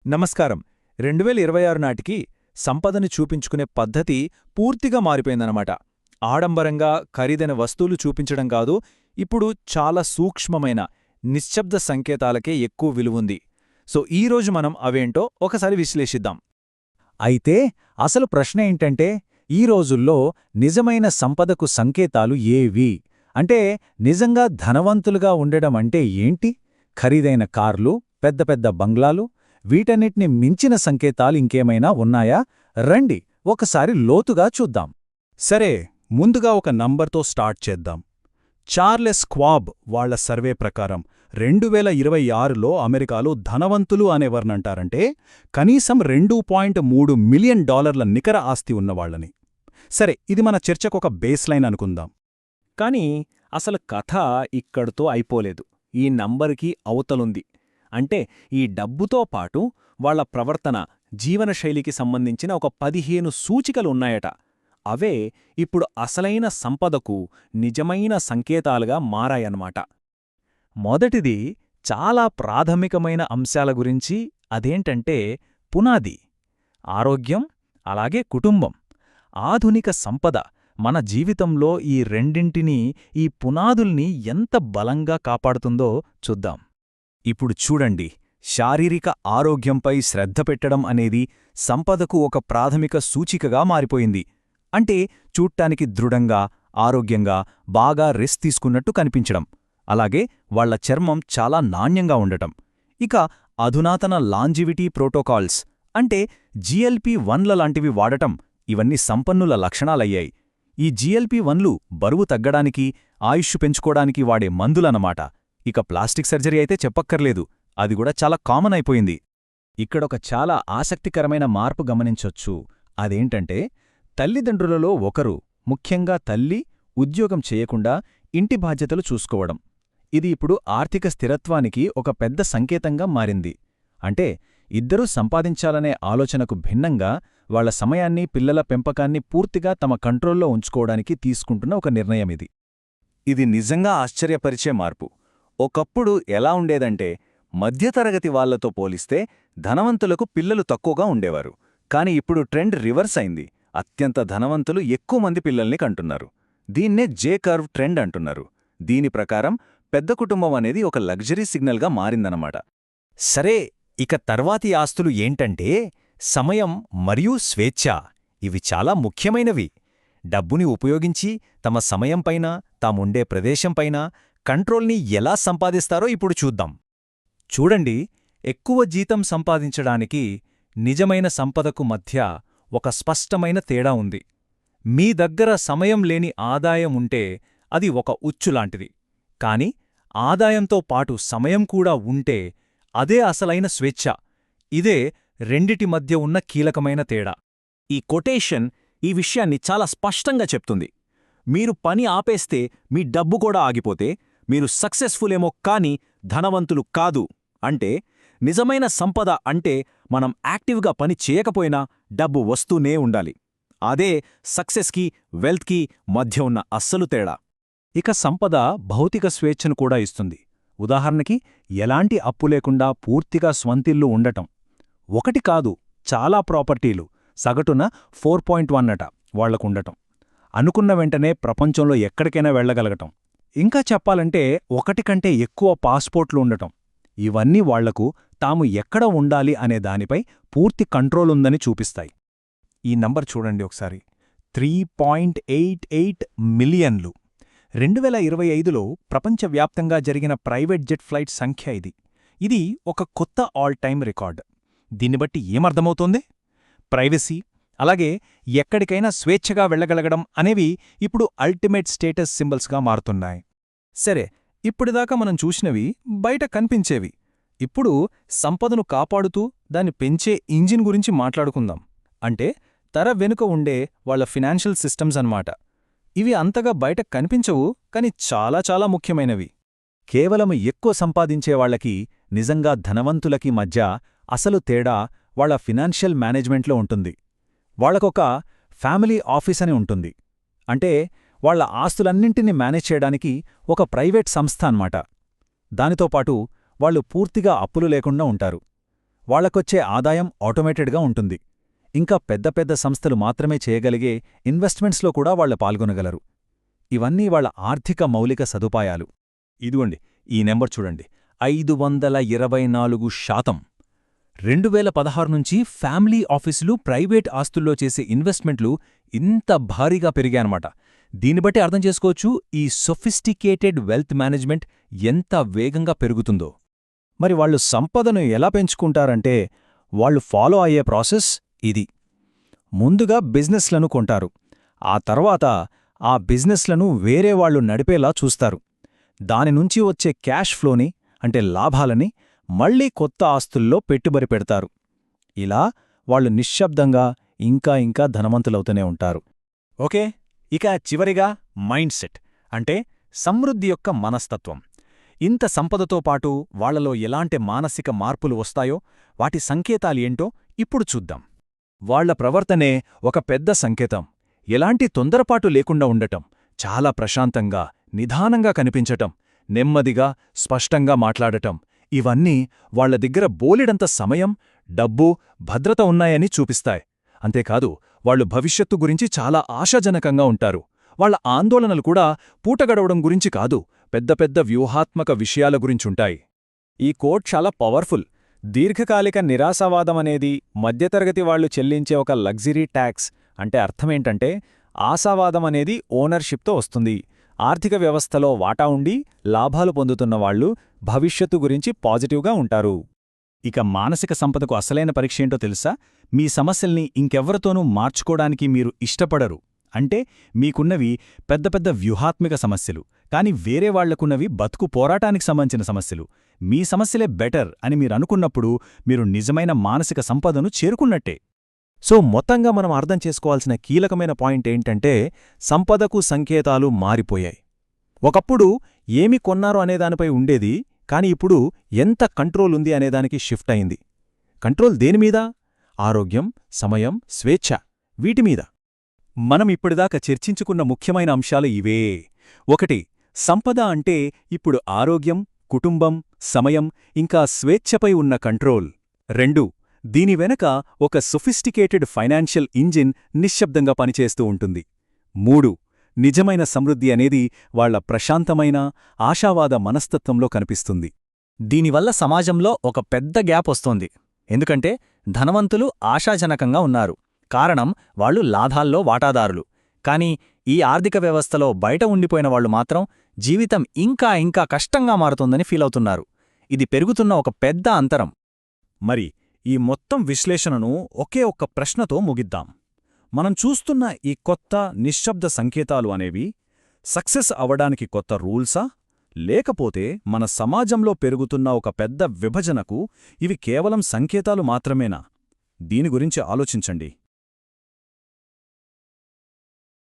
నమస్కారం. 2026 నాటికి సంపదని చూపించుకునే పద్ధతి పూర్తిగా మారిపోయిందన్నమాట. ఆడంబరంగా ఖరీదైన వస్తువులు చూపించడం కాదు, ఇప్పుడు చాలా సూక్ష్మమైన, నిశ్శబ్ద సంకేతాలకే ఎక్కువ విలువుంది. ఈరోజు మనం అవేంటో ఒకసారి విశ్లేషిద్దాం. అయితే అసలు ప్రశ్న ఏంటంటే, ఈ రోజుల్లో నిజమైన సంపదకు సంకేతాలు ఏవి? అంటే నిజంగా ధనవంతులుగా ఉండడం అంటే ఏంటి? ఖరీదైన కార్లు, పెద్ద పెద్ద బంగ్లాలు, వీటన్నిటిని మించిన సంకేతాలు ఇంకేమైనా ఉన్నాయా? రండి ఒకసారి లోతుగా చూద్దాం. సరే, ముందుగా ఒక నంబర్తో స్టార్ట్ చేద్దాం. చార్లెస్ క్వాబ్ వాళ్ల సర్వే ప్రకారం 2026లో అమెరికాలో ధనవంతులు అనేవర్నంటారంటే కనీసం $2.3 మిలియన్ నికర ఆస్తి ఉన్నవాళ్లని. సరే, ఇది మన చర్చకొక బేస్లైన్ అనుకుందాం. కానీ అసలు కథ ఇక్కడితో అయిపోలేదు. ఈ నంబరుకి అవతలుంది. అంటే ఈ డబ్బుతో పాటు వాళ్ల ప్రవర్తన, జీవనశైలికి సంబంధించిన ఒక 15 సూచికలు ఉన్నాయట. అవే ఇప్పుడు అసలైన సంపదకు నిజమైన సంకేతాలుగా మారాయన్నమాట. మొదటిది చాలా ప్రాథమికమైన అంశాల గురించి, అదేంటంటే పునాది. ఆరోగ్యం, అలాగే కుటుంబం. ఆధునిక సంపద మన జీవితంలో ఈ రెండింటినీ, ఈ పునాదుల్ని ఎంత బలంగా కాపాడుతుందో చూద్దాం. ఇప్పుడు చూడండి, శారీరక ఆరోగ్యంపై శ్రద్ధ పెట్టడం అనేది సంపదకు ఒక ప్రాథమిక సూచికగా మారిపోయింది. అంటే చూట్టానికి దృఢంగా, ఆరోగ్యంగా, బాగా రెస్ట్ తీసుకున్నట్టు కనిపించడం. అలాగే వాళ్ల చర్మం చాలా నాణ్యంగా ఉండటం. ఇక అధునాతన లాంజివిటీ ప్రోటోకాల్స్ అంటే GLP-1ల లాంటివి వాడటం, ఇవన్నీ సంపన్నుల లక్షణాలయ్యాయి. ఈ GLP-1లు బరువు తగ్గడానికి, ఆయుష్షు పెంచుకోడానికి వాడే మందులన్నమాట. ఇక ప్లాస్టిక్ సర్జరీ అయితే చెప్పక్కర్లేదు, అది కూడా చాలా కామన్ అయిపోయింది. ఇక్కడొక చాలా ఆసక్తికరమైన మార్పు గమనించొచ్చు. అదేంటంటే తల్లిదండ్రులలో ఒకరు, ముఖ్యంగా తల్లి, ఉద్యోగం చేయకుండా ఇంటి బాధ్యతలు చూసుకోవడం. ఇది ఇప్పుడు ఆర్థిక స్థిరత్వానికి ఒక పెద్ద సంకేతంగా మారింది. అంటే ఇద్దరూ సంపాదించాలనే ఆలోచనకు భిన్నంగా వాళ్ల సమయాన్ని, పిల్లల పెంపకాన్ని పూర్తిగా తమ కంట్రోల్లో ఉంచుకోవడానికి తీసుకుంటున్న ఒక నిర్ణయమిది. ఇది నిజంగా ఆశ్చర్యపరిచే మార్పు. ఒకప్పుడు ఎలా ఉండేదంటే, మధ్యతరగతి వాళ్లతో పోలిస్తే ధనవంతులకు పిల్లలు తక్కువగా ఉండేవారు. కాని ఇప్పుడు ట్రెండ్ రివర్స్ అయింది. అత్యంత ధనవంతులు ఎక్కువ మంది పిల్లల్ని కంటున్నారు. దీన్నే J-కర్వ్ ట్రెండ్ అంటున్నారు. దీని ప్రకారం పెద్ద కుటుంబం అనేది ఒక లగ్జరీ సిగ్నల్గా మారిందన్నమాట. సరే, ఇక తర్వాతి ఆస్తులు ఏంటంటే సమయం మరియు స్వేచ్ఛ. ఇవి చాలా ముఖ్యమైనవి. డబ్బుని ఉపయోగించి తమ సమయంపైన, తాముండే ప్రదేశంపైన కంట్రోల్ని ఎలా సంపాదిస్తారో ఇప్పుడు చూద్దాం. చూడండి, ఎక్కువ జీతం సంపాదించడానికి నిజమైన సంపదకు మధ్య ఒక స్పష్టమైన తేడా ఉంది. మీ దగ్గర సమయం లేని ఆదాయం ఉంటే అది ఒక ఉచ్చులాంటిది. కాని ఆదాయంతో పాటు సమయం కూడా ఉంటే అదే అసలైన స్వేచ్ఛ. ఇదే రెండిటి మధ్య ఉన్న కీలకమైన తేడా. ఈ కొటేషన్ ఈ విషయాన్ని చాలా స్పష్టంగా చెప్తుంది. మీరు పని ఆపేస్తే మీ డబ్బు కూడా ఆగిపోతే మీరు సక్సెస్ఫుల్ ఏమో కానీ ధనవంతులు కాదు. అంటే నిజమైన సంపద అంటే మనం యాక్టివ్గా పని చేయకపోయినా డబ్బు వస్తూనే ఉండాలి. అదే సక్సెస్కి, వెల్త్కి మధ్య ఉన్న అస్సలు తేడా. ఇక సంపద భౌతిక స్వేచ్ఛను కూడా ఇస్తుంది. ఉదాహరణకి ఎలాంటి అప్పు లేకుండా పూర్తిగా స్వంతిల్లు ఉండటం. ఒకటి కాదు, చాలా ప్రాపర్టీలు, సగటున 4.1 అట వాళ్లకుండటం. అనుకున్న వెంటనే ప్రపంచంలో ఎక్కడికైనా వెళ్లగలగటం. ఇంకా చెప్పాలంటే ఒకటి కంటే ఎక్కువ పాస్పోర్ట్లు ఉండటం. ఇవన్నీ వాళ్లకు తాము ఎక్కడ ఉండాలి అనే దానిపై పూర్తి కంట్రోలుందని చూపిస్తాయి. ఈ నంబర్ చూడండి ఒకసారి, 3.88 మిలియన్లు. 2025లో ప్రపంచవ్యాప్తంగా జరిగిన ప్రైవేట్ జెట్ ఫ్లైట్ సంఖ్య ఇది. ఇది ఒక కొత్త ఆల్ టైమ్ రికార్డ్. దీన్ని బట్టి ఏమర్థమవుతోంది? ప్రైవసీ, అలాగే ఎక్కడికైనా స్వేచ్ఛగా వెళ్లగలగడం అనేవి ఇప్పుడు అల్టిమేట్ స్టేటస్ సింబల్స్గా మారుతున్నాయి. సరే, ఇప్పటిదాకా మనం చూసినవి బయట కనిపించేవి. ఇప్పుడు సంపదను కాపాడుతూ దాన్ని పెంచే ఇంజిన్ గురించి మాట్లాడుకుందాం. అంటే తెర వెనుక ఉండే వాళ్ల ఫినాన్షియల్ సిస్టమ్స్ అన్నమాట. ఇవి అంతగా బయట కనిపించవు, కాని చాలా చాలా ముఖ్యమైనవి. కేవలం ఎక్కువ సంపాదించేవాళ్లకి, నిజంగా ధనవంతులకి మధ్య అసలు తేడా వాళ్ల ఫినాన్షియల్ మేనేజ్మెంట్లో ఉంటుంది. వాళ్లకొక ఫ్యామిలీ ఆఫీస్ అని ఉంటుంది. అంటే వాళ్ల ఆస్తులన్నింటినీ మేనేజ్ చేయడానికి ఒక ప్రైవేట్ సంస్థ అన్నమాట. దానితో పాటు వాళ్లు పూర్తిగా అప్పులు లేకుండా ఉంటారు. వాళ్లకొచ్చే ఆదాయం ఆటోమేటెడ్గా ఉంటుంది. ఇంకా పెద్ద పెద్ద సంస్థలు మాత్రమే చేయగలిగే ఇన్వెస్ట్మెంట్స్లో కూడా వాళ్లు పాల్గొనగలరు. ఇవన్నీ వాళ్ల ఆర్థిక మౌలిక సదుపాయాలు. ఇదిగోండి ఈ నెంబర్ చూడండి, 524%. 2016 నుంచి ఫ్యామిలీ ఆఫీసులు ప్రైవేట్ ఆస్తుల్లో చేసే ఇన్వెస్ట్మెంట్లు ఇంత భారీగా పెరిగాయన్నమాట. దీన్ని బట్టి అర్థం చేసుకోవచ్చు ఈ సొఫిస్టికేటెడ్ వెల్త్ మేనేజ్మెంట్ ఎంత వేగంగా పెరుగుతుందో. మరి వాళ్ళు సంపదను ఎలా పెంచుకుంటారంటే వాళ్ళు ఫాలో అయ్యే ప్రాసెస్ ఇది. ముందుగా బిజినెస్లను కొంటారు. ఆ తర్వాత ఆ బిజినెస్లను వేరే వాళ్ళు నడిపేలా చూస్తారు. దానినుంచి వచ్చే క్యాష్ ఫ్లోని అంటే లాభాలని మళ్లీ కొత్త ఆస్తుల్లో పెట్టుబడి పెడతారు. ఇలా వాళ్ళు నిశ్శబ్దంగా ఇంకా ఇంకా ధనవంతులవుతూనే ఉంటారు. ఓకే, ఇక చివరిగా మైండ్ సెట్ అంటే సమృద్ధి యొక్క మనస్తత్వం. ఇంత సంపదతో పాటు వాళ్లలో ఎలాంటి మానసిక మార్పులు వస్తాయో వాటి సంకేతాలేంటో ఇప్పుడు చూద్దాం. వాళ్ల ప్రవర్తనే ఒక పెద్ద సంకేతం. ఎలాంటి తొందరపాటు లేకుండా ఉండటం, చాలా ప్రశాంతంగా నిదానంగా కనిపించటం, నెమ్మదిగా స్పష్టంగా మాట్లాడటం, ఇవన్నీ వాళ్ల దగ్గర బోలెడంత సమయం, డబ్బు, భద్రత ఉన్నాయని చూపిస్తాయి. అంతేకాదు వాళ్లు భవిష్యత్తు గురించి చాలా ఆశాజనకంగా ఉంటారు. వాళ్ల ఆందోళనలు కూడా పూటగడవడం గురించి కాదు, పెద్ద పెద్ద వ్యూహాత్మక విషయాల గురించుంటాయి. ఈ కోట్ చాలా పవర్ఫుల్. దీర్ఘకాలిక నిరాశావాదమనేది మధ్యతరగతి వాళ్లు చెల్లించే ఒక లగ్జరీ ట్యాక్స్. అంటే అర్థమేంటంటే ఆశావాదమనేది ఓనర్షిప్తో వస్తుంది. ఆర్థిక వ్యవస్థలో వాటా ఉండి లాభాలు పొందుతున్నవాళ్లు భవిష్యత్తు గురించి పాజిటివ్గా ఉంటారు. ఇక మానసిక సంపదకు అసలైన పరీక్షేంటో తెలుసా? మీ సమస్యల్ని ఇంకెవ్వరితోనూ మార్చుకోడానికి మీరు ఇష్టపడరు. అంటే మీకున్నవి పెద్ద పెద్ద వ్యూహాత్మిక సమస్యలు, కాని వేరే వాళ్లకున్నవి బతుకు పోరాటానికి సంబంధించిన సమస్యలు. మీ సమస్యలే బెటర్ అని మీరనుకున్నప్పుడు మీరు నిజమైన మానసిక సంపదను చేరుకున్నట్టే. సో మొత్తంగా మనం అర్థం చేసుకోవాల్సిన కీలకమైన పాయింట్ ఏంటంటే సంపదకు సంకేతాలు మారిపోయాయి. ఒకప్పుడు ఏమి కొన్నారు అనేదానిపై ఉండేది, కాని ఇప్పుడు ఎంత కంట్రోల్ ఉంది అనేదానికి షిఫ్ట్ అయింది. కంట్రోల్ దేనిమీద? ఆరోగ్యం, సమయం, స్వేచ్ఛ, వీటిమీద. మనం ఇప్పటిదాకా చర్చించుకున్న ముఖ్యమైన అంశాలు ఇవే. 1. సంపద అంటే ఇప్పుడు ఆరోగ్యం, కుటుంబం, సమయం, ఇంకా స్వేచ్ఛపై ఉన్న కంట్రోల్. 2. దీని వెనక ఒక సొఫిస్టికేటెడ్ ఫైనాన్షియల్ ఇంజిన్ నిశ్శబ్దంగా పనిచేస్తూ ఉంటుంది. 3. నిజమైన సమృద్ధి అనేది వాళ్ల ప్రశాంతమైన, ఆశావాద మనస్తత్వంలో కనిపిస్తుంది. దీనివల్ల సమాజంలో ఒక పెద్ద గ్యాప్ వస్తోంది. ఎందుకంటే ధనవంతులు ఆశాజనకంగా ఉన్నారు. కారణం వాళ్లు లాభాల్లో వాటాదారులు. కాని ఈ ఆర్థిక వ్యవస్థలో బయట ఉండిపోయిన వాళ్లు మాత్రం జీవితం ఇంకా ఇంకా కష్టంగా మారుతోందని ఫీలవుతున్నారు. ఇది పెరుగుతున్న ఒక పెద్ద అంతరం. మరి ఈ మొత్తం విశ్లేషణను ఒకే ఒక్క ప్రశ్నతో ముగిద్దాం. మనం చూస్తున్న ఈ కొత్త నిశ్శబ్ద సంకేతాలు అనేవి సక్సెస్ అవడానికి కొత్త రూల్సా? లేకపోతే మన సమాజంలో పెరుగుతున్న ఒక పెద్ద విభజనకు ఇవి కేవలం సంకేతాలు మాత్రమేనా? దీని గురించి ఆలోచించండి.